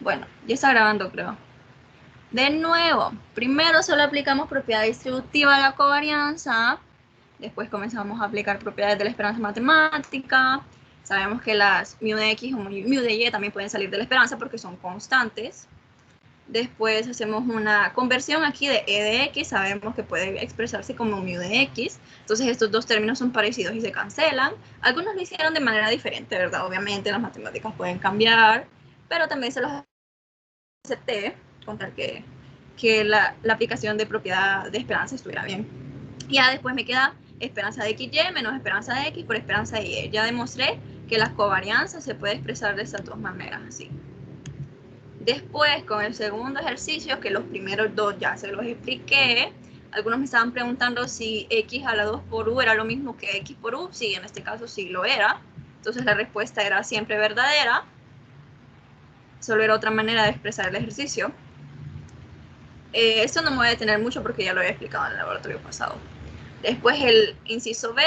Bueno, ya está grabando, creo. De nuevo, primero solo aplicamos propiedad distributiva de la covarianza, después comenzamos a aplicar propiedades de la esperanza matemática. Sabemos que las mu de x o mu de y también pueden salir de la esperanza porque son constantes. Después hacemos una conversión aquí de e de x, sabemos que puede expresarse como mu de x. Entonces estos dos términos son parecidos y se cancelan. Algunos lo hicieron de manera diferente, ¿verdad? Obviamente las matemáticas pueden cambiar, pero también se los acepté con tal que la aplicación de propiedad de esperanza estuviera bien. Ya después me queda esperanza de XY menos esperanza de X por esperanza de Y. Ya demostré que la covarianza se puede expresar de estas dos maneras, así. Después, con el segundo ejercicio, que los primeros dos ya se los expliqué, algunos me estaban preguntando si X a la 2 por U era lo mismo que X por U. Sí, en este caso sí lo era. Entonces la respuesta era siempre verdadera. Solo era otra manera de expresar el ejercicio. Esto no me voy a detener mucho porque ya lo había explicado en el laboratorio pasado. Después el inciso B,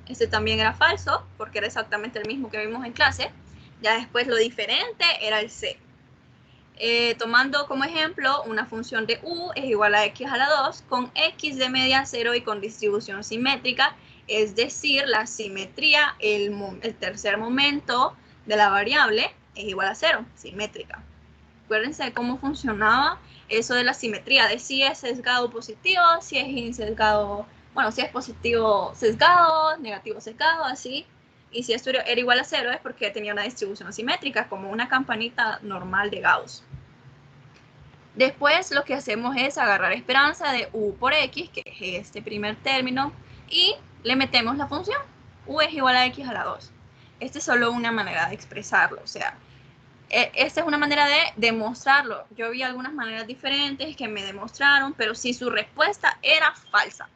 este también era falso porque era exactamente el mismo que vimos en clase. Ya después lo diferente era el C. Tomando como ejemplo una función de U es igual a x a la 2 con x de media 0 y con distribución simétrica, es decir, la simetría, el tercer momento de la variable es igual a 0, simétrica. Acuérdense cómo funcionaba eso de la simetría, de si es sesgado positivo, si es insesgado, bueno, si es positivo sesgado, negativo sesgado, así. Y si esto era igual a 0 es porque tenía una distribución simétrica, como una campanita normal de Gauss. Después lo que hacemos es agarrar esperanza de U por X, que es este primer término, y le metemos la función. U es igual a X a la 2. Esta es solo una manera de expresarlo, o sea, esta es una manera de demostrarlo. Yo vi algunas maneras diferentes que me demostraron, pero si su respuesta era falsa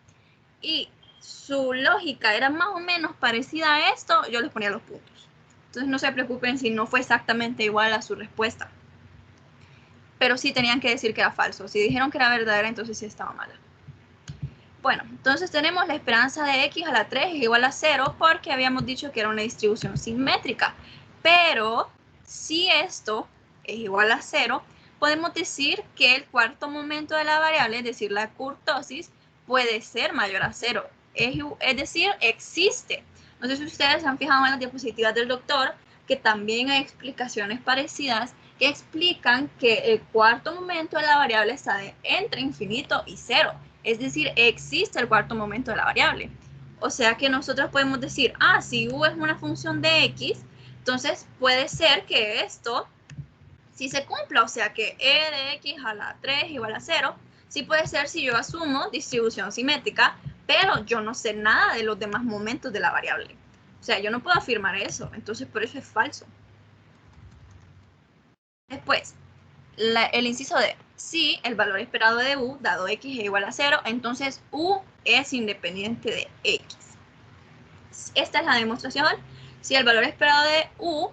y su lógica era más o menos parecida a esto, yo les ponía los puntos. Entonces no se preocupen si no fue exactamente igual a su respuesta. Pero sí tenían que decir que era falso. Si dijeron que era verdadera, entonces sí estaba mala. Bueno, entonces tenemos la esperanza de x a la 3 es igual a 0 porque habíamos dicho que era una distribución simétrica. Pero si esto es igual a 0, podemos decir que el cuarto momento de la variable, es decir, la kurtosis, puede ser mayor a 0. Es decir, existe. No sé si ustedes se han fijado en las diapositivas del doctor, que también hay explicaciones parecidas que explican que el cuarto momento de la variable está entre infinito y 0. Es decir, existe el cuarto momento de la variable. O sea que nosotros podemos decir, si U es una función de X, entonces puede ser que esto sí se cumpla, o sea que E de X a la 3 igual a 0, sí puede ser si yo asumo distribución simétrica, pero yo no sé nada de los demás momentos de la variable. O sea, yo no puedo afirmar eso, entonces por eso es falso. Después, el inciso D. Si el valor esperado de U, dado X es igual a 0, entonces U es independiente de X. Esta es la demostración. Si el valor esperado de U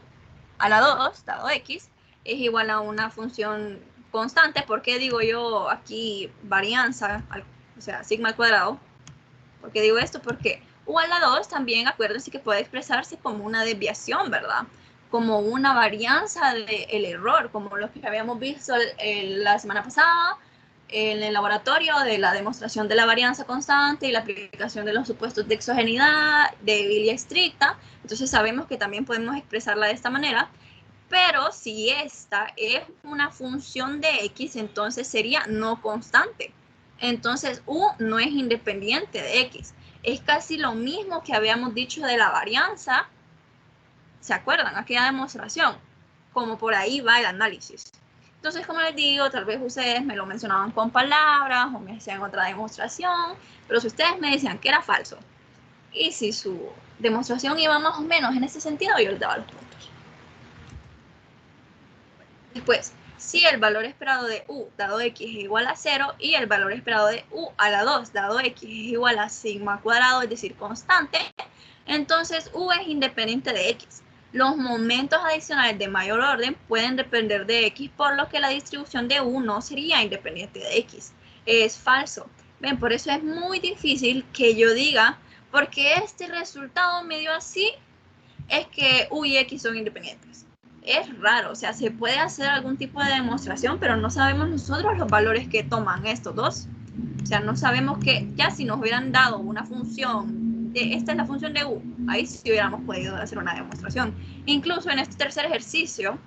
a la 2, dado X, es igual a una función constante, ¿por qué digo yo aquí varianza, o sea, sigma al cuadrado? ¿Por qué digo esto? Porque U a la 2 también, acuérdense que puede expresarse como una desviación, ¿verdad? Como una varianza del error, como lo que habíamos visto la semana pasada en el laboratorio de la demostración de la varianza constante y la aplicación de los supuestos de exogeneidad, débil y estricta. Entonces sabemos que también podemos expresarla de esta manera, pero si esta es una función de X, entonces sería no constante. Entonces U no es independiente de X. Es casi lo mismo que habíamos dicho de la varianza. ¿Se acuerdan? Aquella demostración. Como por ahí va el análisis. Entonces, como les digo, tal vez ustedes me lo mencionaban con palabras o me hacían otra demostración, pero si ustedes me decían que era falso y si su demostración iba más o menos en ese sentido, yo les daba los puntos. Después, si el valor esperado de U dado X es igual a 0 y el valor esperado de U a la 2 dado X es igual a sigma cuadrado, es decir, constante, entonces U es independiente de X. Los momentos adicionales de mayor orden pueden depender de X, por lo que la distribución de U no sería independiente de X. Es falso. Ven, por eso es muy difícil que yo diga, porque este resultado me dio así, es que U y X son independientes. es raro, o sea, se puede hacer algún tipo de demostración, pero no sabemos nosotros los valores que toman estos dos. O sea, no sabemos que ya si nos hubieran dado una función, esta es la función de u, ahí sí hubiéramos podido hacer una demostración. Incluso en este tercer ejercicio,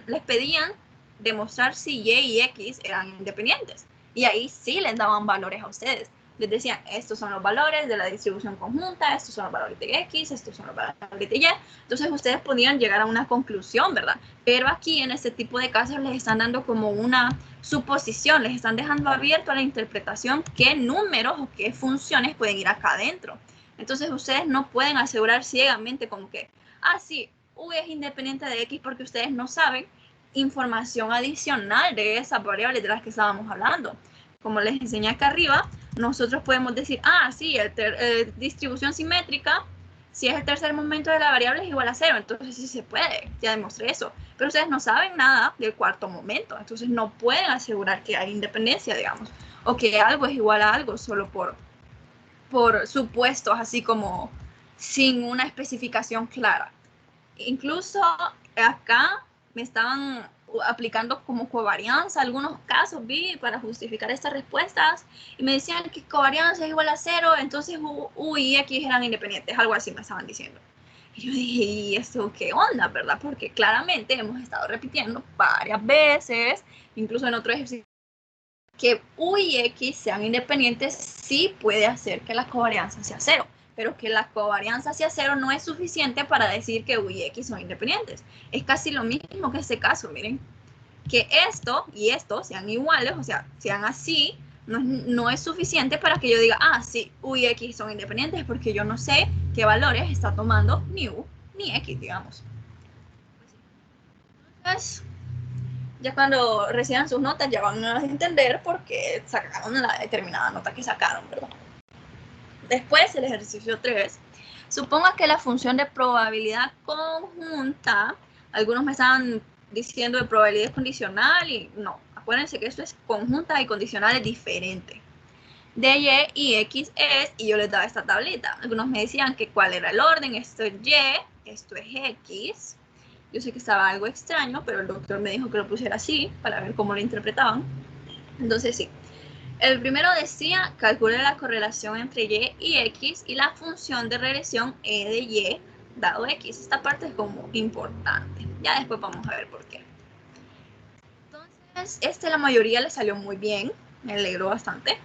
les pedían demostrar si y y x eran independientes. Y ahí sí les daban valores a ustedes. Les decían, estos son los valores de la distribución conjunta, estos son los valores de x, estos son los valores de y. Entonces ustedes podían llegar a una conclusión, ¿verdad? Pero aquí en este tipo de casos les están dando como una suposición, les están dejando abierto a la interpretación qué números o qué funciones pueden ir acá adentro. Entonces ustedes no pueden asegurar ciegamente como que, sí, u es independiente de x porque ustedes no saben información adicional de esas variables de las que estábamos hablando. Como les enseñé acá arriba, nosotros podemos decir, sí, distribución simétrica, si es el tercer momento de la variable es igual a 0, entonces sí se puede, ya demostré eso. Pero ustedes no saben nada del cuarto momento, entonces no pueden asegurar que hay independencia, digamos, o que algo es igual a algo solo por supuestos, así como sin una especificación clara. Incluso acá me estaban aplicando como covarianza algunos casos, vi, para justificar estas respuestas, y me decían que covarianza es igual a 0, entonces u y x eran independientes, algo así me estaban diciendo. Y yo dije, ¿y esto qué onda, verdad? Porque claramente hemos estado repitiendo varias veces, incluso en otro ejercicio, que u y x sean independientes sí puede hacer que la covarianza sea 0, pero que la covarianza sea 0 no es suficiente para decir que u y x son independientes. Es casi lo mismo que este caso, miren. Que esto y esto sean iguales, o sea, sean así, no es suficiente para que yo diga, sí, u y x son independientes, porque yo no sé qué valores está tomando ni u ni x, digamos. Entonces, ya cuando reciban sus notas ya van a entender por qué sacaron la determinada nota que sacaron, ¿verdad? Después, el ejercicio 3. Suponga que la función de probabilidad conjunta, algunos me estaban diciendo de probabilidad condicional y no, acuérdense que esto es conjunta y condicional es diferente. De y x es, y yo les daba esta tablita. Algunos me decían que cuál era el orden, esto es y, esto es x. Yo sé que estaba algo extraño, pero el doctor me dijo que lo pusiera así para ver cómo lo interpretaban. Entonces sí. El primero decía, calcule la correlación entre y y x y la función de regresión e de y dado x. Esta parte es como importante. Ya después vamos a ver por qué. Entonces, la mayoría le salió muy bien. Me alegró bastante.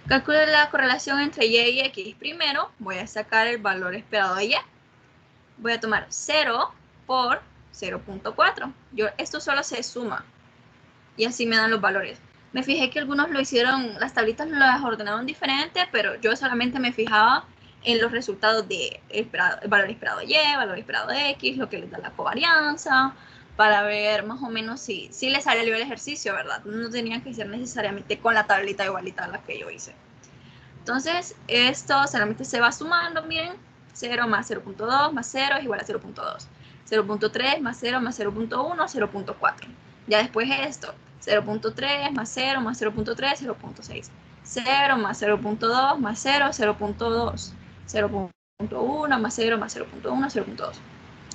Calcule la correlación entre y y x. Primero voy a sacar el valor esperado de y. Voy a tomar 0 por 0.4. Esto solo se suma. Y así me dan los valores. Me fijé que algunos lo hicieron, las tablitas las ordenaron diferente, pero yo solamente me fijaba en los resultados de el valor esperado de y, valor esperado de x, lo que les da la covarianza, para ver más o menos si les sale el ejercicio, ¿verdad? No tenía que ser necesariamente con la tablita igualita a la que yo hice. Entonces, esto solamente se va sumando, miren, 0 más 0.2 más 0 es igual a 0.2. 0.3 más 0 más 0.1, 0.4. Ya después esto, 0.3 más 0 más 0.3, 0.6. 0 más 0.2 más 0, 0.2. 0.1 más 0 más 0.1, 0.2.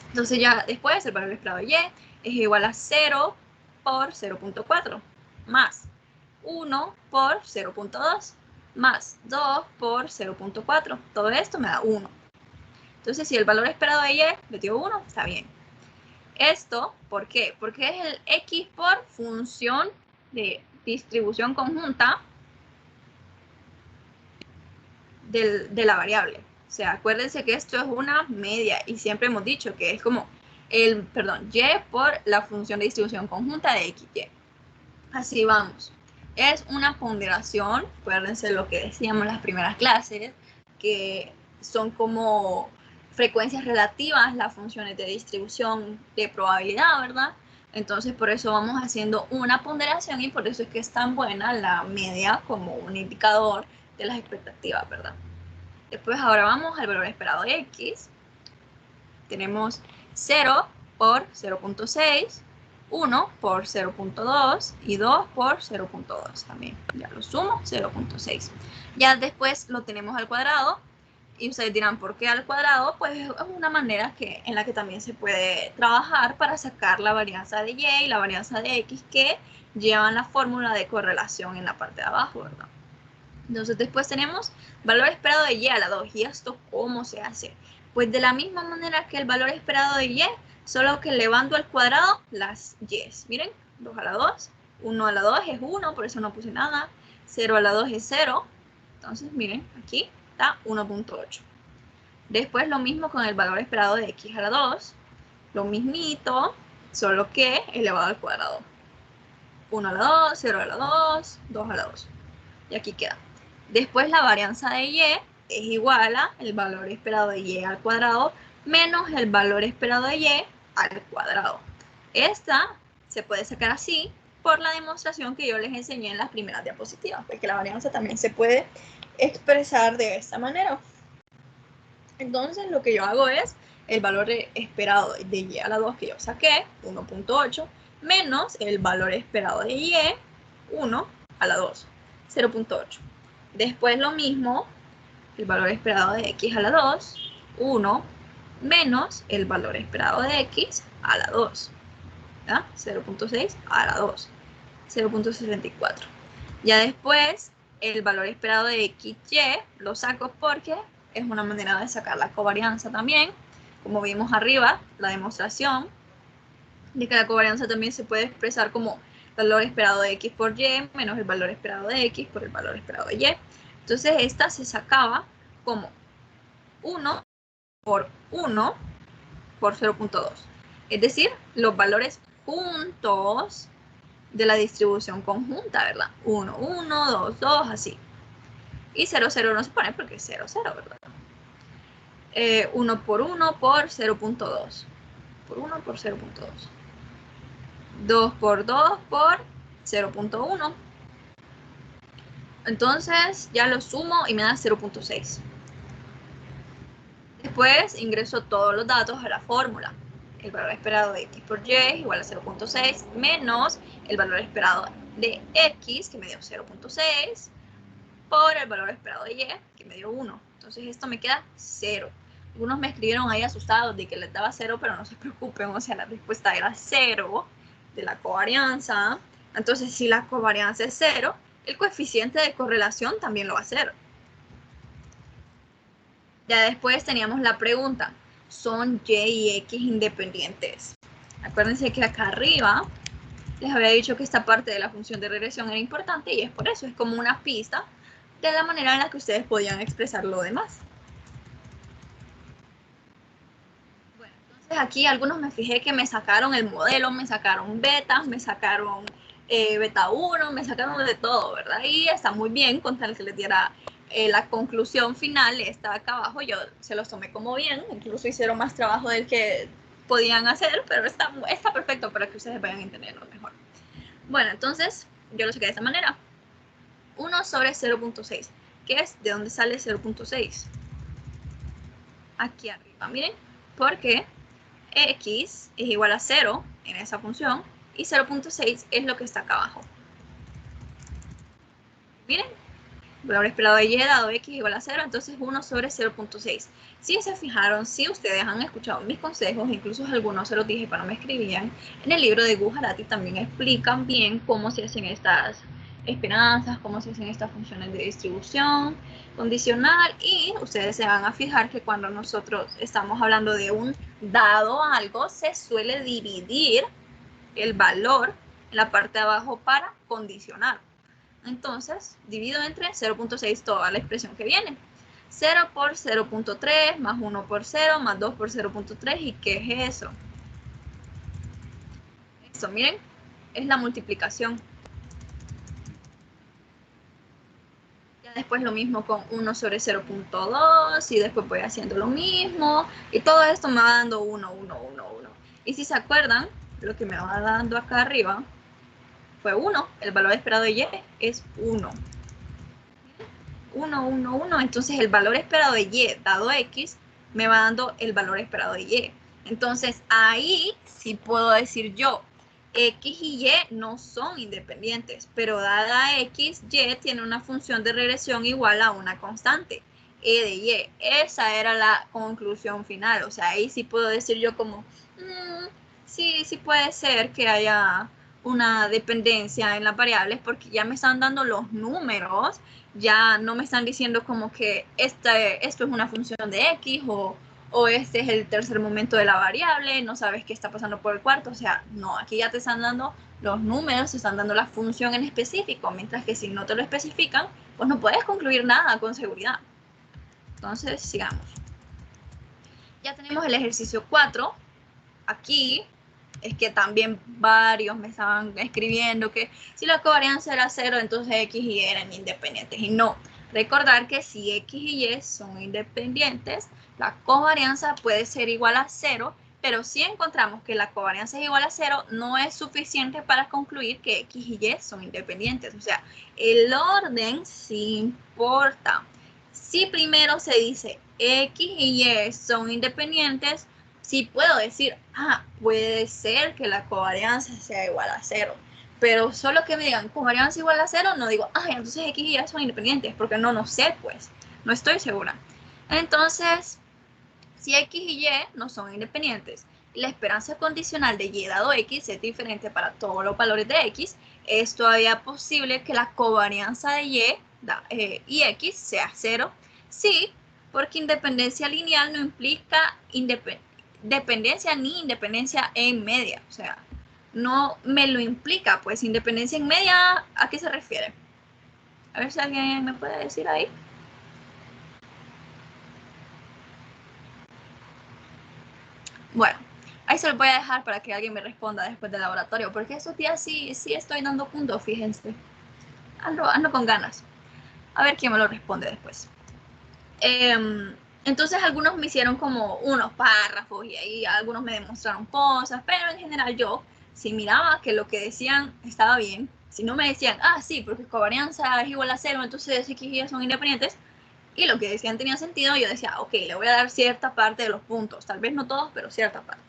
Entonces ya después el valor esperado de y es igual a 0 por 0.4 más 1 por 0.2 más 2 por 0.4. Todo esto me da 1. Entonces, si el valor esperado de y me dio 1, está bien. Esto, ¿por qué? Porque es el x por función de distribución conjunta de la variable. O sea, acuérdense que esto es una media y siempre hemos dicho que es como y por la función de distribución conjunta de x, y. Así vamos. Es una ponderación, acuérdense lo que decíamos en las primeras clases, que son como frecuencias relativas las funciones de distribución de probabilidad, ¿verdad? Entonces por eso vamos haciendo una ponderación y por eso es que es tan buena la media como un indicador de las expectativas, ¿verdad? Después ahora vamos al valor esperado de x. Tenemos 0 por 0.6, 1 por 0.2 y 2 por 0.2 también. Ya lo sumo, 0.6. Ya después lo tenemos al cuadrado. Y ustedes dirán, ¿por qué al cuadrado? Pues es una manera en la que también se puede trabajar para sacar la varianza de y y la varianza de x que llevan la fórmula de correlación en la parte de abajo, ¿verdad? Entonces después tenemos valor esperado de y a la 2. ¿Y esto cómo se hace? Pues de la misma manera que el valor esperado de y, solo que elevando al cuadrado las y. Miren, 2 a la 2, 1 a la 2 es 1, por eso no puse nada. 0 a la 2 es 0. Entonces miren, aquí está 1.8. Después lo mismo con el valor esperado de x a la 2. Lo mismito, solo que elevado al cuadrado. 1 a la 2, 0 a la 2, 2 a la 2. Y aquí queda. Después la varianza de y es igual a el valor esperado de y al cuadrado menos el valor esperado de y al cuadrado. Esta se puede sacar así por la demostración que yo les enseñé en las primeras diapositivas, porque la varianza también se puede expresar de esta manera. Entonces lo que yo hago es el valor esperado de y a la 2 que yo saqué, 1.8, menos el valor esperado de y, 1 a la 2, 0.8. Después lo mismo, el valor esperado de x a la 2, 1, menos el valor esperado de x a la 2, 0.6 a la 2, 0.64. Ya después, el valor esperado de xy lo saco porque es una manera de sacar la covarianza también. Como vimos arriba, la demostración de que la covarianza también se puede expresar como valor esperado de x por y menos el valor esperado de x por el valor esperado de y. Entonces esta se sacaba como 1 por 1 por 0.2. Es decir, los valores juntos de la distribución conjunta, ¿verdad? 1, 1, 2, 2, así. Y 0, 0 no se pone porque es 0, 0, ¿verdad? 1 por 1 por 0.2. Por 1 por 0.2. 2 por 2 por 0.1. Entonces ya lo sumo y me da 0.6. Después ingreso todos los datos a la fórmula. El valor esperado de x por y es igual a 0.6 menos el valor esperado de x, que me dio 0.6, por el valor esperado de y, que me dio 1. Entonces esto me queda 0. Algunos me escribieron ahí asustados de que les daba 0, pero no se preocupen, o sea, la respuesta era 0 de la covarianza. Entonces, si la covarianza es 0, el coeficiente de correlación también lo va a ser. Ya después teníamos la pregunta, ¿son y y x independientes? Acuérdense que acá arriba les había dicho que esta parte de la función de regresión era importante y es por eso, es como una pista de la manera en la que ustedes podían expresar lo demás. Bueno, entonces aquí algunos me fijé que me sacaron el modelo, me sacaron betas, me sacaron beta 1, me sacaron de todo, ¿verdad? Y está muy bien con tal que les diera la conclusión final, está acá abajo, yo se los tomé como bien, incluso hicieron más trabajo del que podían hacer, pero está perfecto para que ustedes vayan entendiendo mejor. Bueno, entonces yo lo saqué de esta manera. 1 sobre 0.6. ¿Qué es? ¿De dónde sale 0.6? Aquí arriba, miren, porque x es igual a 0 en esa función y 0.6 es lo que está acá abajo. Miren, el valor esperado de y dado x igual a 0, entonces 1 sobre 0.6. Si se fijaron, si ustedes han escuchado mis consejos, incluso algunos se los dije cuando me escribían, en el libro de Gujarati también explican bien cómo se hacen estas esperanzas, cómo se hacen estas funciones de distribución condicional, y ustedes se van a fijar que cuando nosotros estamos hablando de un dado algo, se suele dividir el valor en la parte de abajo para condicionar. Entonces, divido entre 0.6 toda la expresión que viene. 0 por 0.3 más 1 por 0 más 2 por 0.3. ¿Y qué es eso? Eso, miren, es la multiplicación. Ya después lo mismo con 1 sobre 0.2 y después voy haciendo lo mismo. Y todo esto me va dando 1, 1, 1, 1. Y si se acuerdan, lo que me va dando acá arriba fue 1. El valor esperado de y es 1. 1, 1, 1. Entonces el valor esperado de y dado x me va dando el valor esperado de y. Entonces ahí sí puedo decir yo, x y y no son independientes, pero dada x, y tiene una función de regresión igual a una constante. E de Y. Esa era la conclusión final. O sea, ahí sí puedo decir yo como, sí, sí puede ser que haya una dependencia en las variables porque ya me están dando los números, ya no me están diciendo como que esto es una función de X o este es el tercer momento de la variable, no sabes qué está pasando por el cuarto. O sea, no, aquí ya te están dando los números, te están dando la función en específico, mientras que si no te lo especifican, pues no puedes concluir nada con seguridad. Entonces, sigamos. Ya tenemos el ejercicio 4. Aquí es que también varios me estaban escribiendo que si la covariancia era 0, entonces X y Y eran independientes. Y no, recordar que si X y Y son independientes, la covarianza puede ser igual a 0, pero si encontramos que la covarianza es igual a 0, no es suficiente para concluir que X y Y son independientes. O sea, el orden sí importa. Si primero se dice X y Y son independientes, sí puedo decir, puede ser que la covarianza sea igual a 0. Pero solo que me digan covarianza igual a 0, no digo, entonces X y Y son independientes, porque no sé, pues, no estoy segura. Entonces, si X y Y no son independientes, y la esperanza condicional de Y dado X es diferente para todos los valores de X, es todavía posible que la covarianza de y X sea 0. Sí, porque independencia lineal no implica dependencia ni independencia en media. O sea, no me lo implica. Pues independencia en media, ¿a qué se refiere? A ver si alguien me puede decir ahí. Bueno, ahí se lo voy a dejar para que alguien me responda después del laboratorio, porque esos días sí estoy dando puntos, fíjense. Ando con ganas. A ver quién me lo responde después. Entonces algunos me hicieron como unos párrafos y ahí algunos me demostraron cosas, pero en general yo, si miraba que lo que decían estaba bien, si no me decían, sí, porque covarianza es igual a 0, entonces X y Y son independientes, y lo que decían tenía sentido, yo decía, ok, le voy a dar cierta parte de los puntos, tal vez no todos, pero cierta parte.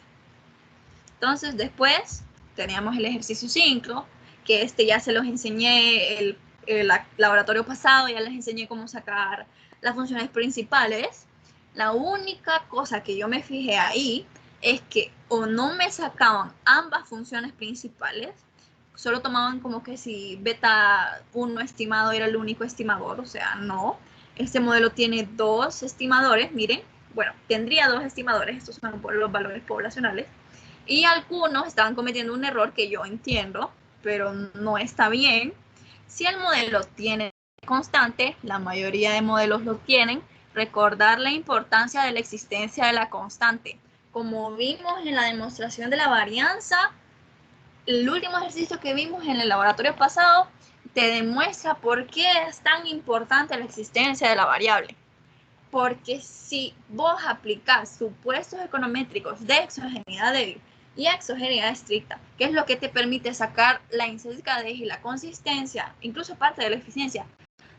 Entonces después teníamos el ejercicio 5, que ya se los enseñé el laboratorio pasado, ya les enseñé cómo sacar las funciones principales. La única cosa que yo me fijé ahí es que o no me sacaban ambas funciones principales, solo tomaban como que si beta 1 estimado era el único estimador, o sea, no. Este modelo tiene dos estimadores, miren, bueno, tendría dos estimadores, estos son los valores poblacionales, y algunos estaban cometiendo un error que yo entiendo, pero no está bien. Si el modelo tiene constante, la mayoría de modelos lo tienen, recordar la importancia de la existencia de la constante. Como vimos en la demostración de la varianza, el último ejercicio que vimos en el laboratorio pasado te demuestra por qué es tan importante la existencia de la variable. Porque si vos aplicás supuestos econométricos de exogeneidad débil y exogeneidad estricta, que es lo que te permite sacar la insensatez y la consistencia, incluso parte de la eficiencia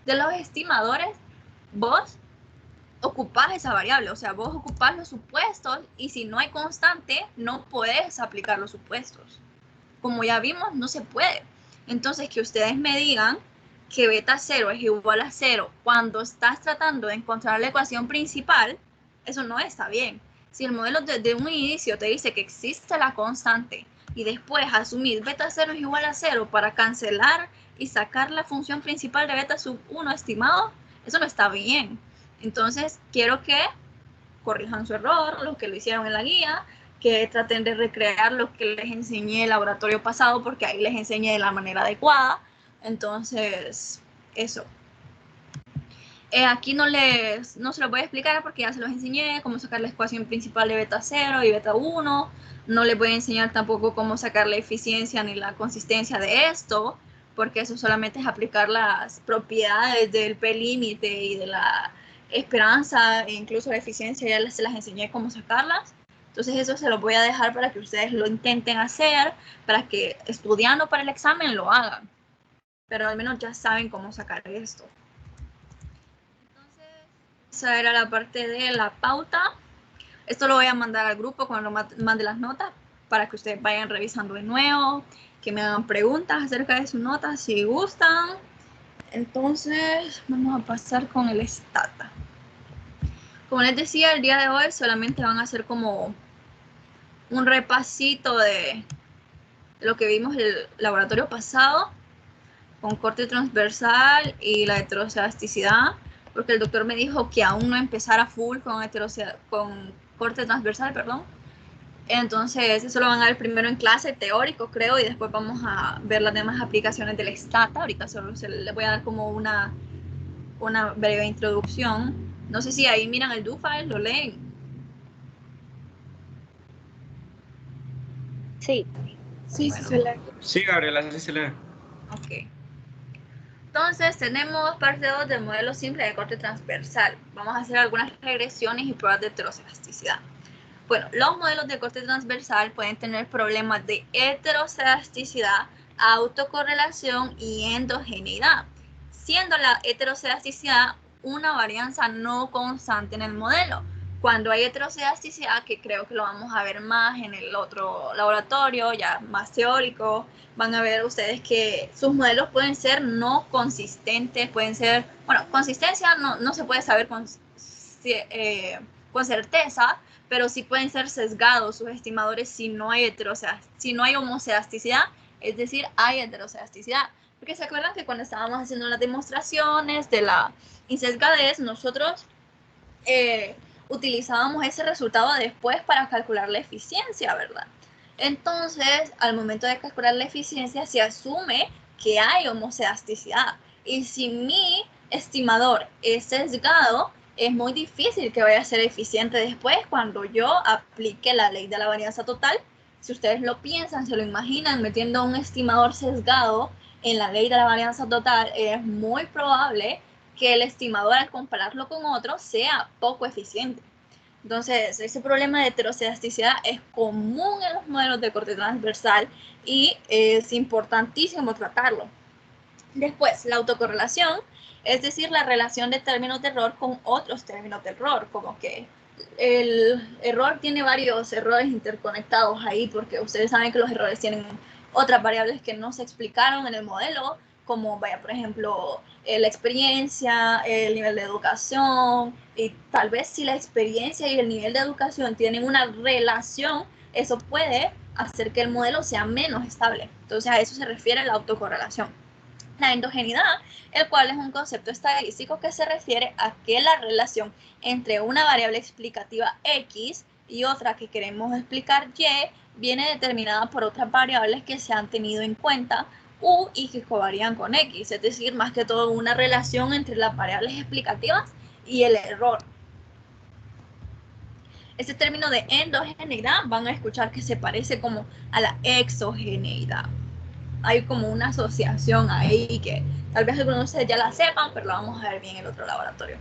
de los estimadores, vos ocupás esa variable, o sea, vos ocupás los supuestos y si no hay constante, no puedes aplicar los supuestos. Como ya vimos, no se puede. Entonces, que ustedes me digan que beta 0 es igual a 0 cuando estás tratando de encontrar la ecuación principal, eso no está bien. Si el modelo desde un inicio te dice que existe la constante y después asumir beta 0 es igual a 0 para cancelar y sacar la función principal de beta sub 1 estimado, eso no está bien. Entonces, quiero que corrijan su error, los que lo hicieron en la guía, que traten de recrear lo que les enseñé en el laboratorio pasado, porque ahí les enseñé de la manera adecuada. Entonces, eso. Aquí no se los voy a explicar porque ya se los enseñé, cómo sacar la ecuación principal de beta 0 y beta 1. No les voy a enseñar tampoco cómo sacar la eficiencia ni la consistencia de esto, porque eso solamente es aplicar las propiedades del P-límite y de la esperanza, e incluso la eficiencia, ya se las enseñé cómo sacarlas. Entonces eso se los voy a dejar para que ustedes lo intenten hacer, para que estudiando para el examen lo hagan. Pero al menos ya saben cómo sacar esto. Esa era la parte de la pauta. Esto lo voy a mandar al grupo cuando mande las notas para que ustedes vayan revisando de nuevo, que me hagan preguntas acerca de sus notas si gustan. Entonces vamos a pasar con el Stata. Como les decía, el día de hoy solamente van a hacer como un repasito de lo que vimos el laboratorio pasado con corte transversal y la heterocedasticidad, porque el doctor me dijo que aún no empezara full con corte transversal, perdón. Entonces, eso lo van a ver primero en clase, teórico, creo, y después vamos a ver las demás aplicaciones del STATA. Ahorita solo les voy a dar como una breve introducción. No sé si ahí miran el do file, lo leen. Sí. Sí, Bueno. sí se lee. Sí, Gabriela, sí se lee. Ok. Entonces tenemos parte 2 del modelo simple de corte transversal. Vamos a hacer algunas regresiones y pruebas de heterocedasticidad. Bueno, los modelos de corte transversal pueden tener problemas de heterocedasticidad, autocorrelación y endogeneidad, siendo la heterocedasticidad una varianza no constante en el modelo. Cuando hay heterocedasticidad, que creo que lo vamos a ver más en el otro laboratorio, ya más teórico, van a ver ustedes que sus modelos pueden ser no consistentes, pueden ser, bueno, consistencia no se puede saber con certeza, pero sí pueden ser sesgados sus estimadores si no hay si no hay homocedasticidad, es decir, hay heterocedasticidad. Porque se acuerdan que cuando estábamos haciendo las demostraciones de la insesgadez, nosotros utilizábamos ese resultado después para calcular la eficiencia, ¿verdad? Entonces, al momento de calcular la eficiencia, se asume que hay homocedasticidad. Y si mi estimador es sesgado, es muy difícil que vaya a ser eficiente después cuando yo aplique la ley de la varianza total. Si ustedes lo piensan, se lo imaginan, metiendo un estimador sesgado en la ley de la varianza total, es muy probable que el estimador, al compararlo con otro, sea poco eficiente. Entonces, ese problema de heterocedasticidad es común en los modelos de corte transversal y es importantísimo tratarlo. Después, la autocorrelación, es decir, la relación de términos de error con otros términos de error, como que el error tiene varios errores interconectados ahí, porque ustedes saben que los errores tienen otras variables que no se explicaron en el modelo, como vaya, por ejemplo, la experiencia, el nivel de educación, y tal vez si la experiencia y el nivel de educación tienen una relación, eso puede hacer que el modelo sea menos estable. Entonces, a eso se refiere la autocorrelación. La endogeneidad, el cual es un concepto estadístico que se refiere a que la relación entre una variable explicativa X y otra que queremos explicar Y viene determinada por otras variables que se han tenido en cuenta U y que covarían con X, es decir, más que todo una relación entre las variables explicativas y el error. Este término de endogeneidad van a escuchar que se parece como a la exogeneidad. Hay como una asociación ahí que tal vez algunos de ustedes ya la sepan, pero la vamos a ver bien en el otro laboratorio.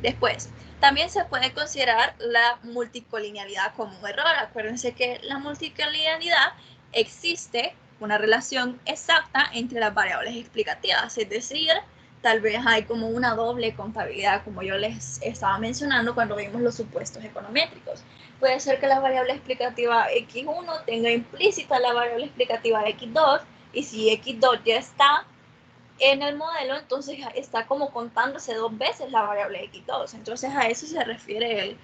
Después, también se puede considerar la multicolinealidad como un error. Acuérdense que la multicolinealidad existe una relación exacta entre las variables explicativas, es decir, tal vez hay como una doble contabilidad, como yo les estaba mencionando cuando vimos los supuestos econométricos. Puede ser que la variable explicativa x1 tenga implícita la variable explicativa x2, y si x2 ya está en el modelo, entonces está como contándose dos veces la variable x2. Entonces a eso se refiere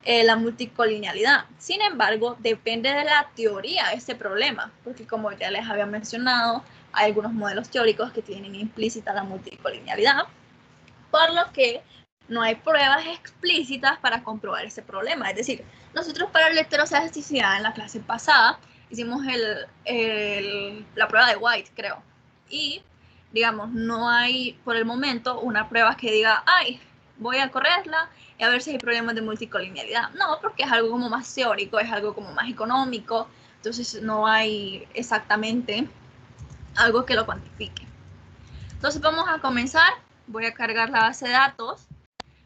la multicolinealidad. Sin embargo, depende de la teoría de este problema, porque como ya les había mencionado, hay algunos modelos teóricos que tienen implícita la multicolinealidad, por lo que no hay pruebas explícitas para comprobar ese problema. Es decir, nosotros para la heterocedasticidad en la clase pasada hicimos la prueba de White, creo, y digamos, no hay por el momento una prueba que diga, ay, voy a correrla y a ver si hay problemas de multicolinealidad. No, porque es algo como más teórico, es algo como más económico, entonces no hay exactamente algo que lo cuantifique. Entonces vamos a comenzar. Voy a cargar la base de datos.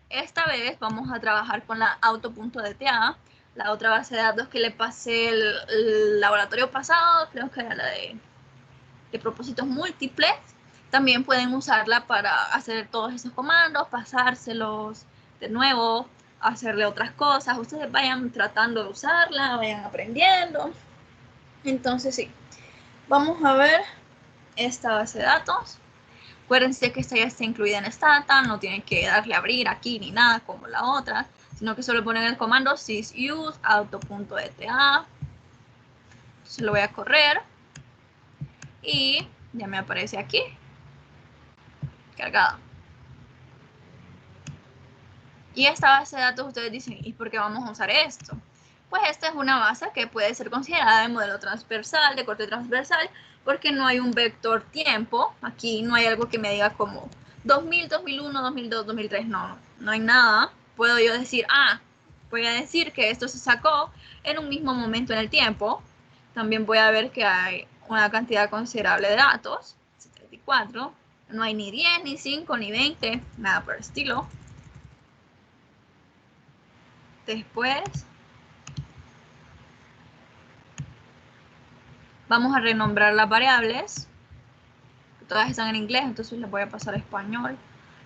Esta vez vamos a trabajar con la auto.dta, la otra base de datos que le pasé el laboratorio pasado, creo que era la de propósitos múltiples. También pueden usarla para hacer todos esos comandos, pasárselos de nuevo, hacerle otras cosas. Ustedes vayan tratando de usarla, vayan aprendiendo. Entonces sí, vamos a ver esta base de datos. Acuérdense que esta ya está incluida en Stata, no tienen que darle a abrir aquí ni nada como la otra. sino que solo ponen el comando sysuse auto.eta. Entonces lo voy a correr y ya me aparece aquí cargada. Y esta base de datos, ustedes dicen, ¿y por qué vamos a usar esto? Pues esta es una base que puede ser considerada de modelo transversal, de corte transversal, porque no hay un vector tiempo. Aquí no hay algo que me diga como 2000, 2001, 2002, 2003. No hay nada. Puedo yo decir, voy a decir que esto se sacó en un mismo momento en el tiempo. También voy a ver que hay una cantidad considerable de datos, 74. No hay ni 10, ni 5, ni 20, nada por el estilo. Después vamos a renombrar las variables. Todas están en inglés, entonces les voy a pasar a español.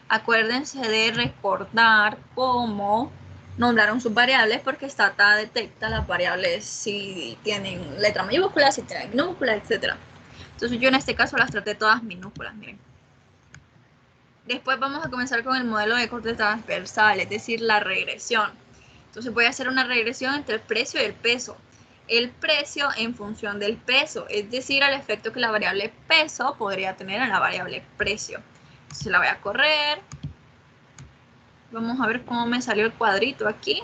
Acuérdense de recordar cómo nombraron sus variables, porque Stata detecta las variables si tienen letra mayúscula, si tienen minúscula, etc. Entonces yo en este caso las traté todas minúsculas, miren. Después vamos a comenzar con el modelo de corte transversal, es decir, la regresión. Entonces voy a hacer una regresión entre el precio y el peso. El precio en función del peso, es decir, el efecto que la variable peso podría tener en la variable precio. Entonces la voy a correr. Vamos a ver cómo me salió el cuadrito aquí.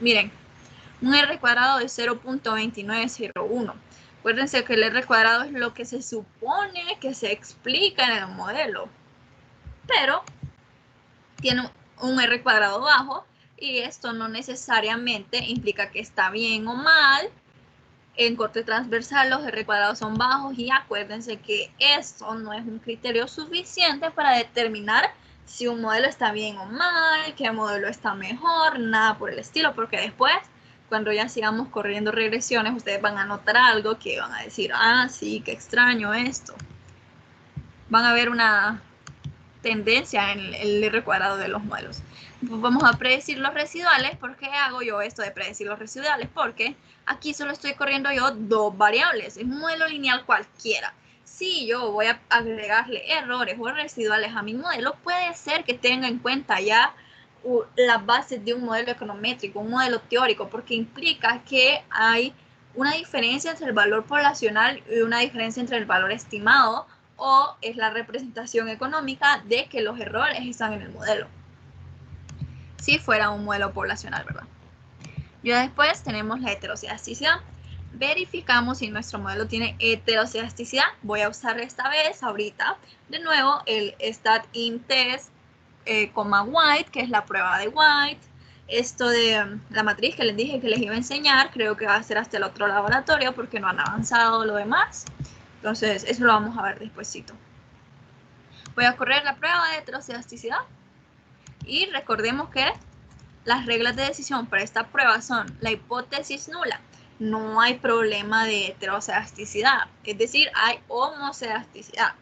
Miren, un R cuadrado de 0.2901. Acuérdense que el R cuadrado es lo que se supone que se explica en el modelo, pero tiene un R cuadrado bajo y esto no necesariamente implica que está bien o mal. En corte transversal los R cuadrados son bajos y acuérdense que esto no es un criterio suficiente para determinar si un modelo está bien o mal, qué modelo está mejor, nada por el estilo, porque después, cuando ya sigamos corriendo regresiones, ustedes van a notar algo que van a decir, sí, qué extraño esto. Van a ver una tendencia en el R cuadrado de los modelos. Pues vamos a predecir los residuales. ¿Por qué hago yo esto de predecir los residuales? Porque aquí solo estoy corriendo yo dos variables. Es un modelo lineal cualquiera. Si yo voy a agregarle errores o residuales a mi modelo, puede ser que tenga en cuenta ya las bases de un modelo econométrico, un modelo teórico, porque implica que hay una diferencia entre el valor poblacional y una diferencia entre el valor estimado, o es la representación económica de que los errores están en el modelo. Si fuera un modelo poblacional, ¿verdad? Ya después tenemos la heteroscedasticidad. Verificamos si nuestro modelo tiene heteroscedasticidad. Voy a usar esta vez, ahorita, de nuevo, el stat-in-test, White, que es la prueba de White. Esto de la matriz que les dije que les iba a enseñar, creo que va a ser hasta el otro laboratorio porque no han avanzado lo demás. Entonces, eso lo vamos a ver despuesito. Voy a correr la prueba de heteroscedasticidad. Y recordemos que las reglas de decisión para esta prueba son la hipótesis nula. No hay problema de heteroscedasticidad. Es decir, hay homoscedasticidad.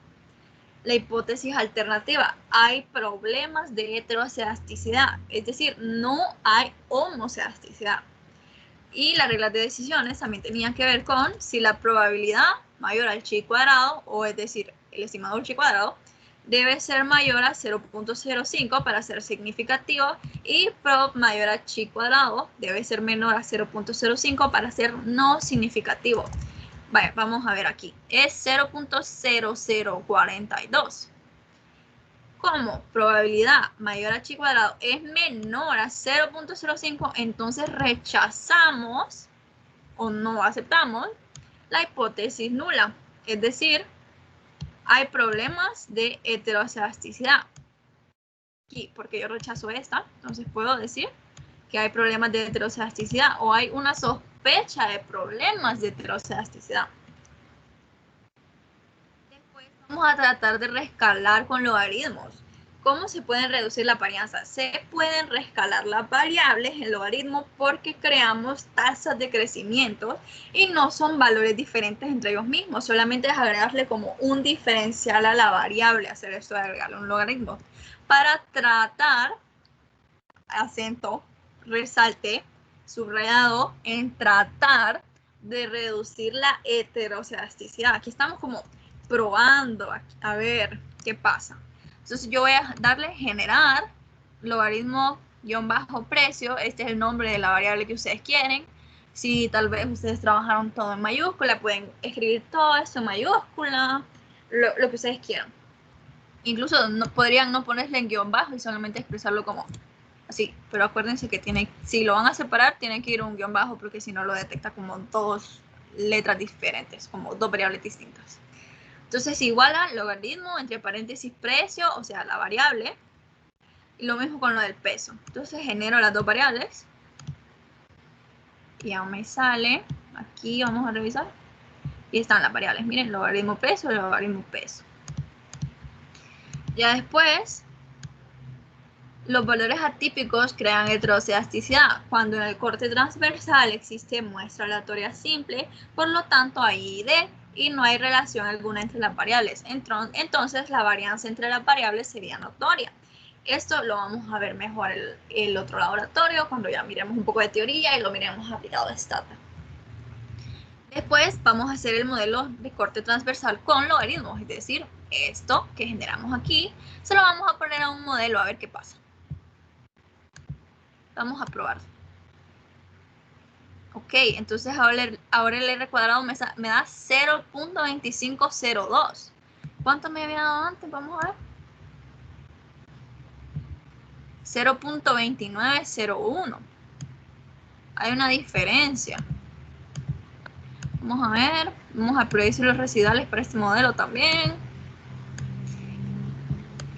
La hipótesis alternativa, hay problemas de heteroscedasticidad. Es decir, no hay homoscedasticidad. Y las reglas de decisiones también tenían que ver con si la probabilidad mayor al chi cuadrado, o es decir, el estimador chi cuadrado, debe ser mayor a 0.05 para ser significativo, y prob mayor a chi cuadrado debe ser menor a 0.05 para ser no significativo. Vaya, vamos a ver aquí. Es 0.0042. Como probabilidad mayor a chi cuadrado es menor a 0.05, entonces rechazamos o no aceptamos la hipótesis nula. Es decir, hay problemas de heteroscedasticidad. Aquí, porque yo rechazo esta, entonces puedo decir que hay problemas de heteroscedasticidad o hay una sospecha de problemas de heteroscedasticidad. Después vamos a tratar de reescalar con logaritmos. ¿Cómo se pueden reducir la varianza? Se pueden reescalar las variables en logaritmo porque creamos tasas de crecimiento y no son valores diferentes entre ellos mismos. Solamente es agregarle como un diferencial a la variable, hacer esto de agregarle un logaritmo. Para tratar, acento, resalte, subrayado, en tratar de reducir la heteroscedasticidad. Aquí estamos como probando a ver qué pasa. Entonces yo voy a darle generar logaritmo guión bajo precio, este es el nombre de la variable que ustedes quieren. Si tal vez ustedes trabajaron todo en mayúscula, pueden escribir todo esto en mayúscula, lo que ustedes quieran. Incluso podrían no ponerle en guión bajo y solamente expresarlo como así, pero acuérdense que si lo van a separar, tienen que ir a un guión bajo porque si no lo detecta como dos letras diferentes, como dos variables distintas. Entonces igual a logaritmo entre paréntesis precio, o sea, la variable, y lo mismo con lo del peso. Entonces genero las dos variables y ya me sale, aquí vamos a revisar, y están las variables, miren, logaritmo peso, logaritmo peso. Ya después, los valores atípicos crean heterocedasticidad. Cuando en el corte transversal existe muestra aleatoria simple, por lo tanto hay ID y no hay relación alguna entre las variables. Entonces la varianza entre las variables sería notoria. Esto lo vamos a ver mejor el otro laboratorio, cuando ya miremos un poco de teoría y lo miremos aplicado a Stata. Después vamos a hacer el modelo de corte transversal con logaritmos, es decir, esto que generamos aquí, se lo vamos a poner a un modelo a ver qué pasa. Vamos a probar. Ok, entonces ahora el R cuadrado me da 0.2502. ¿Cuánto me había dado antes? Vamos a ver. 0.2901. Hay una diferencia. Vamos a ver. Vamos a predecir los residuales para este modelo también.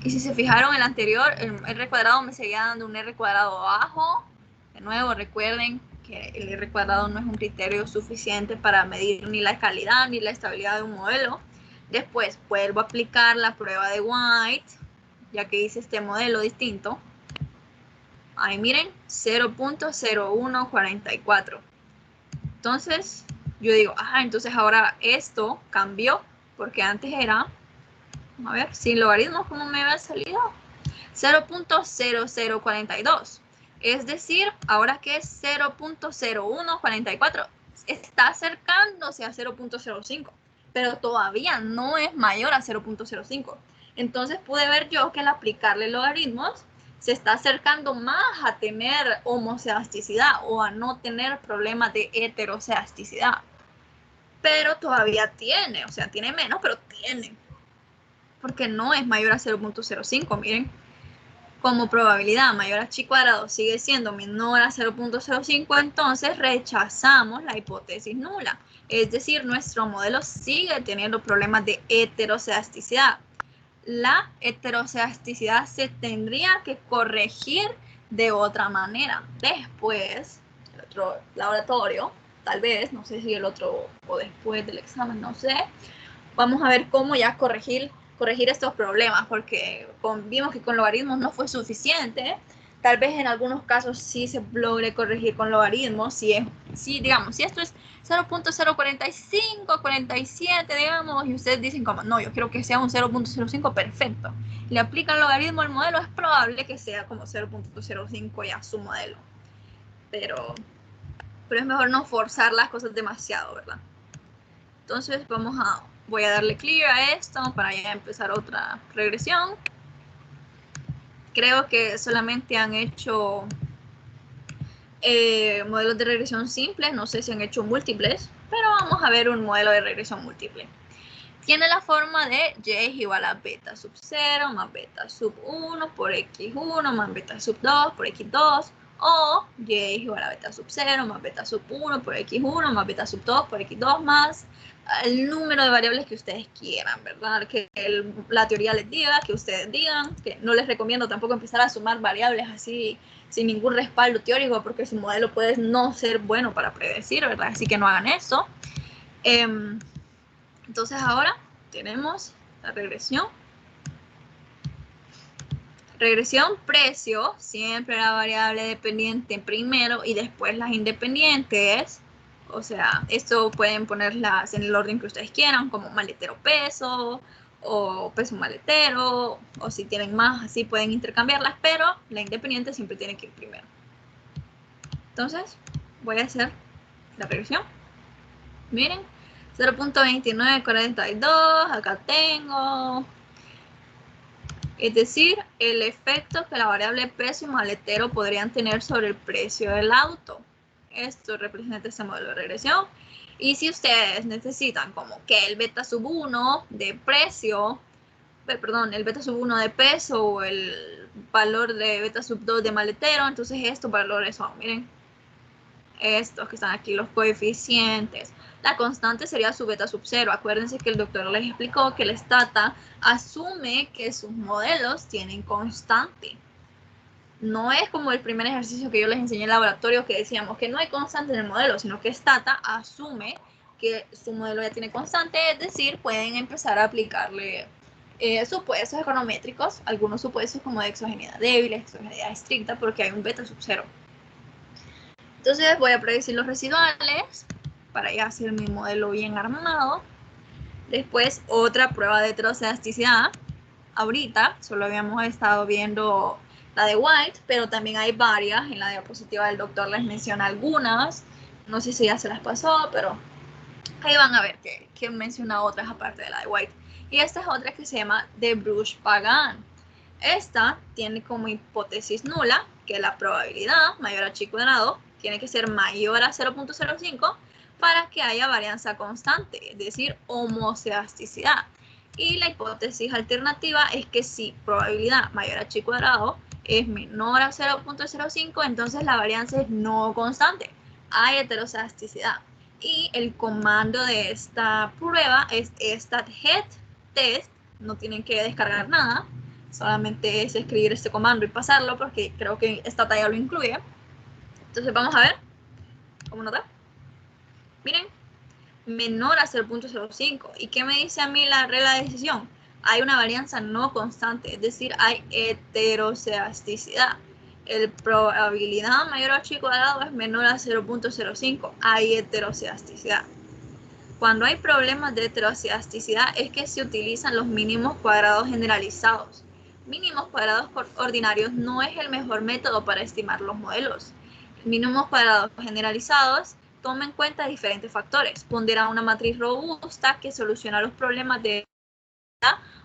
Y si se fijaron, el anterior, el R cuadrado me seguía dando un R cuadrado bajo. De nuevo, recuerden que el R cuadrado no es un criterio suficiente para medir ni la calidad ni la estabilidad de un modelo. Después vuelvo a aplicar la prueba de White, ya que hice este modelo distinto. Ahí miren, 0.0144. Entonces, yo digo, entonces ahora esto cambió, porque antes era, a ver, sin logaritmos, ¿cómo me había salido? 0.0042. Es decir, ahora que es 0.0144, está acercándose a 0.05, pero todavía no es mayor a 0.05. Entonces pude ver yo que al aplicarle logaritmos se está acercando más a tener homocedasticidad o a no tener problemas de heterocedasticidad. Pero todavía tiene, o sea, tiene menos, pero tiene. Porque no es mayor a 0.05, miren. Como probabilidad mayor a chi cuadrado sigue siendo menor a 0.05, entonces rechazamos la hipótesis nula. Es decir, nuestro modelo sigue teniendo problemas de heterocedasticidad. La heterocedasticidad se tendría que corregir de otra manera. Después, el otro laboratorio, tal vez, no sé si el otro o después del examen, no sé, vamos a ver cómo ya corregir estos problemas, porque vimos que con logaritmos no fue suficiente. Tal vez en algunos casos sí se logre corregir con logaritmos, digamos, si esto es 0.045, 47, digamos, y ustedes dicen como, no, yo quiero que sea un 0.05, perfecto. Le aplican logaritmo al modelo, es probable que sea como 0.05 ya su modelo. Pero es mejor no forzar las cosas demasiado, ¿verdad? Entonces voy a darle clear a esto para ya empezar otra regresión. Creo que solamente han hecho modelos de regresión simples, no sé si han hecho múltiples, pero vamos a ver un modelo de regresión múltiple. Tiene la forma de y es igual a beta sub 0 más beta sub 1 por x1 más beta sub 2 por x2, o y es igual a beta sub 0 más beta sub 1 por x1 más beta sub 2 por x2 más el número de variables que ustedes quieran, ¿verdad? Que la teoría les diga, que ustedes digan, que no les recomiendo tampoco empezar a sumar variables así sin ningún respaldo teórico, porque su modelo puede no ser bueno para predecir, ¿verdad? Así que no hagan eso. Entonces ahora tenemos la regresión. Regresión precio, siempre la variable dependiente primero y después las independientes. O sea, esto pueden ponerlas en el orden que ustedes quieran, como maletero peso o peso maletero, o si tienen más, así pueden intercambiarlas, pero la independiente siempre tiene que ir primero. Entonces, voy a hacer la regresión. Miren, 0.2942, acá tengo Es decir, el efecto que la variable precio y maletero podrían tener sobre el precio del auto. Esto representa este modelo de regresión. Y si ustedes necesitan como que el beta sub 1 de precio, perdón, el beta sub 1 de peso o el valor de beta sub 2 de maletero, entonces estos valores son, miren, estos que están aquí, los coeficientes. La constante sería su beta sub 0. Acuérdense que el doctor les explicó que el Stata asume que sus modelos tienen constante. No es como el primer ejercicio que yo les enseñé en el laboratorio que decíamos que no hay constante en el modelo, sino que Stata asume que su modelo ya tiene constante, es decir, pueden empezar a aplicarle supuestos econométricos, algunos supuestos como de exogeneidad débil, exogeneidad estricta, porque hay un beta sub 0. Entonces voy a predecir los residuales para ya hacer mi modelo bien armado. Después otra prueba de heteroelasticidad. Ahorita solo habíamos estado viendo la de White, pero también hay varias. En la diapositiva del doctor les menciona algunas. No sé si ya se las pasó, pero ahí van a ver que menciona otras aparte de la de White. Y esta es otra que se llama de Bruch-Pagan. Esta tiene como hipótesis nula que la probabilidad mayor a chi cuadrado tiene que ser mayor a 0.05 para que haya varianza constante, es decir, homoceasticidad. Y la hipótesis alternativa es que si probabilidad mayor a chi cuadrado es menor a 0.05, entonces la varianza es no constante, hay heteroceasticidad. Y el comando de esta prueba es StatHead-test, no tienen que descargar nada, solamente es escribir este comando y pasarlo porque creo que esta talla lo incluye. Entonces vamos a ver cómo nos da. Miren, menor a 0.05. ¿Y qué me dice a mí la regla de decisión? Hay una varianza no constante, es decir, hay heteroceasticidad. El probabilidad mayor a chi cuadrado es menor a 0.05. Hay heteroceasticidad. Cuando hay problemas de heteroceasticidad es que se utilizan los mínimos cuadrados generalizados. Mínimos cuadrados ordinarios no es el mejor método para estimar los modelos. Mínimos cuadrados generalizados toma en cuenta diferentes factores. Pondera una matriz robusta que soluciona los problemas de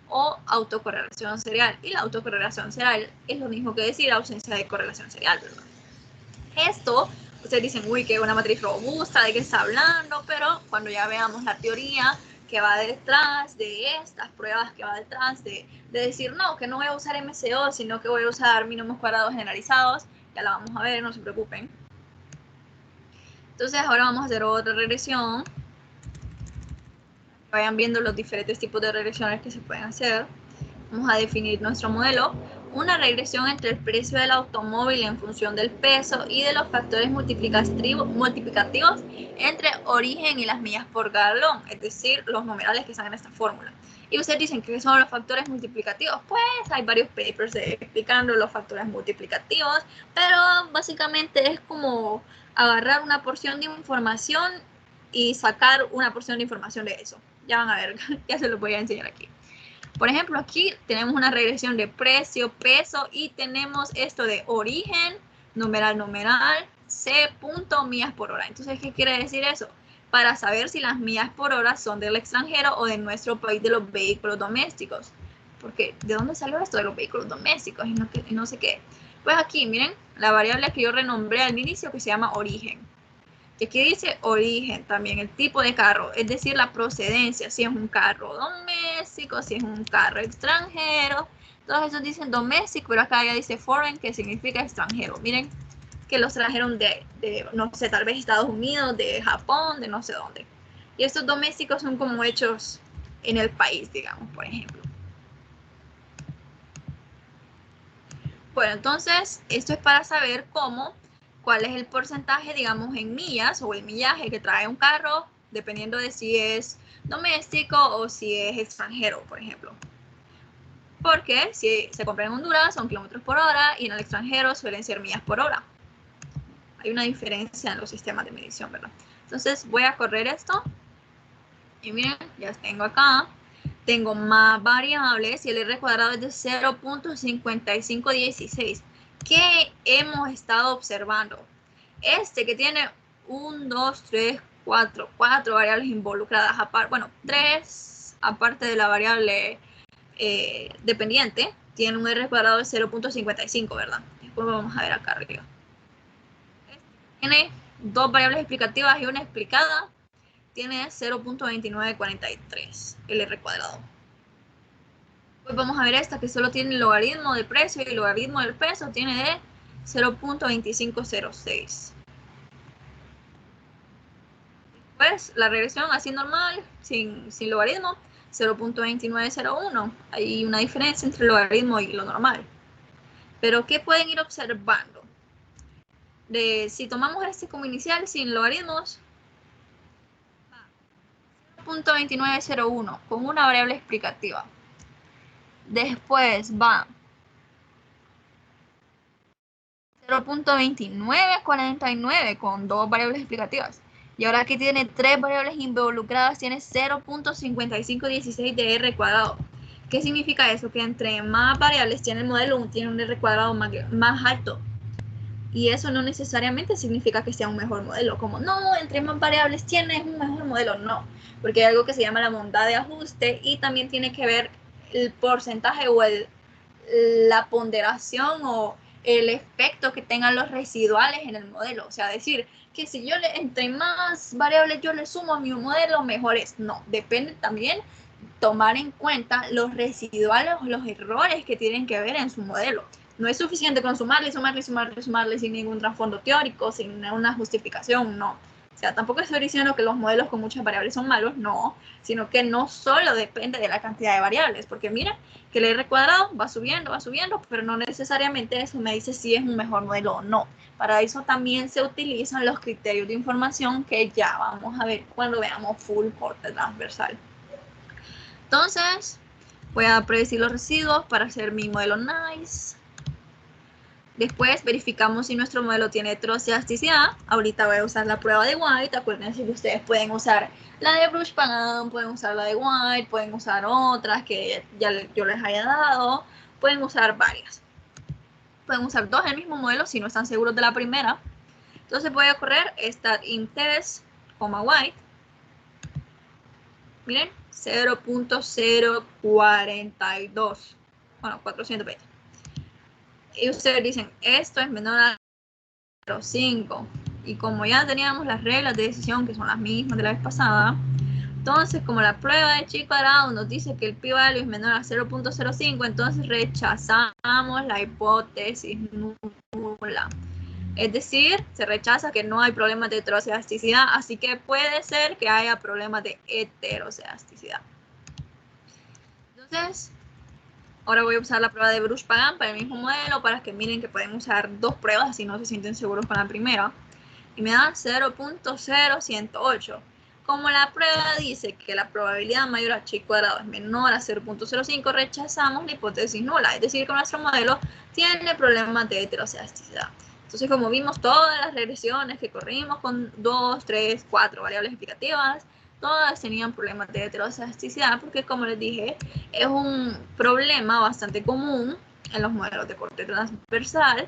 o autocorrelación serial. Y la autocorrelación serial es lo mismo que decir ausencia de correlación serial, ¿verdad? Esto, ustedes dicen, uy, que una matriz robusta, ¿de qué está hablando? Pero cuando ya veamos la teoría que va detrás de estas pruebas, que va detrás de decir, no, que no voy a usar MCO, sino que voy a usar mínimos cuadrados generalizados, ya la vamos a ver, no se preocupen. Entonces ahora vamos a hacer otra regresión. Vayan viendo los diferentes tipos de regresiones que se pueden hacer. Vamos a definir nuestro modelo. Una regresión entre el precio del automóvil en función del peso y de los factores multiplicativos entre origen y las millas por galón, es decir, los numerales que están en esta fórmula. Y ustedes dicen, ¿qué son los factores multiplicativos? Pues hay varios papers explicando los factores multiplicativos, pero básicamente es como agarrar una porción de información y sacar una porción de información de eso. Ya van a ver, ya se los voy a enseñar aquí. Por ejemplo, aquí tenemos una regresión de precio, peso y tenemos esto de origen, numeral, C punto millas por hora. Entonces, ¿qué quiere decir eso? Para saber si las millas por hora son del extranjero o de nuestro país de los vehículos domésticos. Porque, ¿de dónde salió esto de los vehículos domésticos y no sé qué? Pues aquí, miren, la variable que yo renombré al inicio que se llama origen. Y aquí dice origen también, el tipo de carro, es decir, la procedencia, si es un carro doméstico, si es un carro extranjero. Todos esos dicen doméstico, pero acá ya dice foreign, que significa extranjero. Miren que los trajeron de, no sé, tal vez Estados Unidos, de Japón, de no sé dónde. Y estos domésticos son como hechos en el país, digamos, por ejemplo. Bueno, entonces, esto es para saber cuál es el porcentaje, digamos, en millas o el millaje que trae un carro, dependiendo de si es doméstico o si es extranjero, por ejemplo. Porque si se compra en Honduras son kilómetros por hora y en el extranjero suelen ser millas por hora. Hay una diferencia en los sistemas de medición, ¿verdad? Entonces voy a correr esto y miren, ya tengo acá. Tengo más variables y el R cuadrado es de 0.5516. ¿Qué hemos estado observando? Este que tiene 1, 2, 3, 4 variables involucradas, bueno, 3 aparte de la variable dependiente, tiene un R cuadrado de 0.55, ¿verdad? Después vamos a ver acá arriba. Tiene dos variables explicativas y una explicada. Tiene 0.2943, el R cuadrado. Pues vamos a ver esta que solo tiene el logaritmo del precio y el logaritmo del peso tiene de 0.2506. Pues la regresión así normal, sin logaritmo, 0.2901. Hay una diferencia entre el logaritmo y lo normal. Pero ¿qué pueden ir observando? Si tomamos este como inicial sin logaritmos, 0.2901 con una variable explicativa. Después va 0.2949 con dos variables explicativas. Y ahora que tiene tres variables involucradas, tiene 0.5516 de R cuadrado. ¿Qué significa eso? Que entre más variables tiene el modelo, tiene un R cuadrado más alto. Y eso no necesariamente significa que sea un mejor modelo. Como, no, entre más variables tiene, es un mejor modelo. No, porque hay algo que se llama la bondad de ajuste y también tiene que ver el porcentaje o la ponderación o el efecto que tengan los residuales en el modelo. O sea, decir que si yo entre más variables yo le sumo a mi modelo, mejor es. No, depende también tomar en cuenta los residuales o los errores que tienen que ver en su modelo. No es suficiente con sumarle sin ningún trasfondo teórico, sin una justificación, no. O sea, tampoco estoy diciendo que los modelos con muchas variables son malos, no, sino que no solo depende de la cantidad de variables, porque mira que el R cuadrado va subiendo, pero no necesariamente eso me dice si es un mejor modelo o no. Para eso también se utilizan los criterios de información que ya vamos a ver cuando veamos full corte transversal. Entonces, voy a predecir los residuos para hacer mi modelo NICE. Después verificamos si nuestro modelo tiene heterocedasticidad. Ahorita voy a usar la prueba de White. Acuérdense que ustedes pueden usar la de Bruch-Pagan, pueden usar la de White, pueden usar otras que ya yo les haya dado. Pueden usar varias. Pueden usar dos del mismo modelo si no están seguros de la primera. Entonces voy a correr stat-in-test, white. Miren, 0.042. Bueno, 420. Y ustedes dicen, esto es menor a 0.5. Y como ya teníamos las reglas de decisión, que son las mismas de la vez pasada, entonces como la prueba de chi cuadrado nos dice que el p-value es menor a 0.05, entonces rechazamos la hipótesis nula. Es decir, se rechaza que no hay problemas de heterocedasticidad, así que puede ser que haya problemas de heterocedasticidad. Entonces, ahora voy a usar la prueba de Bruch-Pagan para el mismo modelo, para que miren que pueden usar dos pruebas si no se sienten seguros con la primera. Y me da 0.0108. Como la prueba dice que la probabilidad mayor a chi cuadrado es menor a 0.05, rechazamos la hipótesis nula, es decir, que nuestro modelo tiene problemas de heterocedasticidad. Entonces, como vimos, todas las regresiones que corrimos con 2, 3, 4 variables explicativas, todas tenían problemas de heterocedasticidad, porque como les dije, es un problema bastante común en los modelos de corte transversal,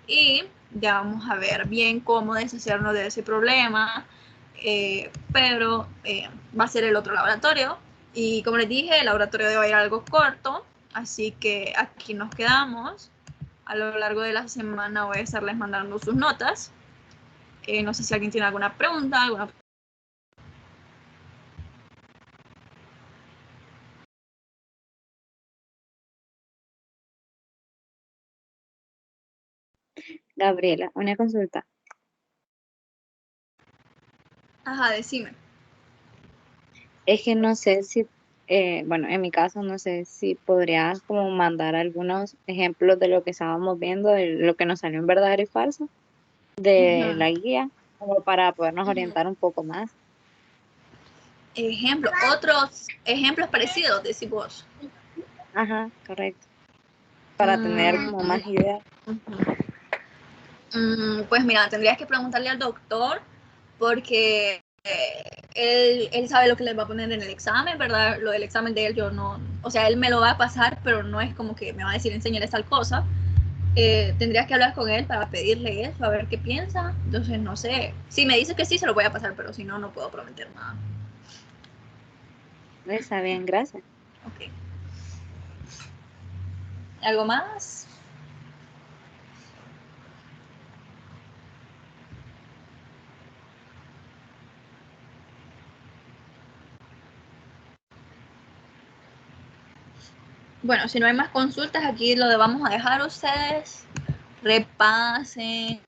y ya vamos a ver bien cómo deshacernos de ese problema, pero va a ser el otro laboratorio, y como les dije, el laboratorio de hoy era algo corto, así que aquí nos quedamos. A lo largo de la semana voy a estarles mandando sus notas. No sé si alguien tiene alguna pregunta, Gabriela, una consulta. Ajá, decime. Es que no sé si, bueno, en mi caso no sé si podrías como mandar algunos ejemplos de lo que estábamos viendo, de lo que nos salió en verdadero y falso, de la guía, como para podernos orientar un poco más. Ejemplo, otros ejemplos parecidos, decís vos. Ajá, correcto. Para tener como más ideas. Pues mira, tendrías que preguntarle al doctor porque él sabe lo que les va a poner en el examen, ¿verdad? Lo del examen de él yo no, o sea, él me lo va a pasar, pero no es como que me va a decir enséñale tal cosa. Tendrías que hablar con él para pedirle eso, a ver qué piensa. Entonces, no sé. Si me dice que sí, se lo voy a pasar, pero si no, no puedo prometer nada. Está bien, gracias. Ok. ¿Algo más? Bueno, si no hay más consultas, aquí lo vamos a dejar. Ustedes repasen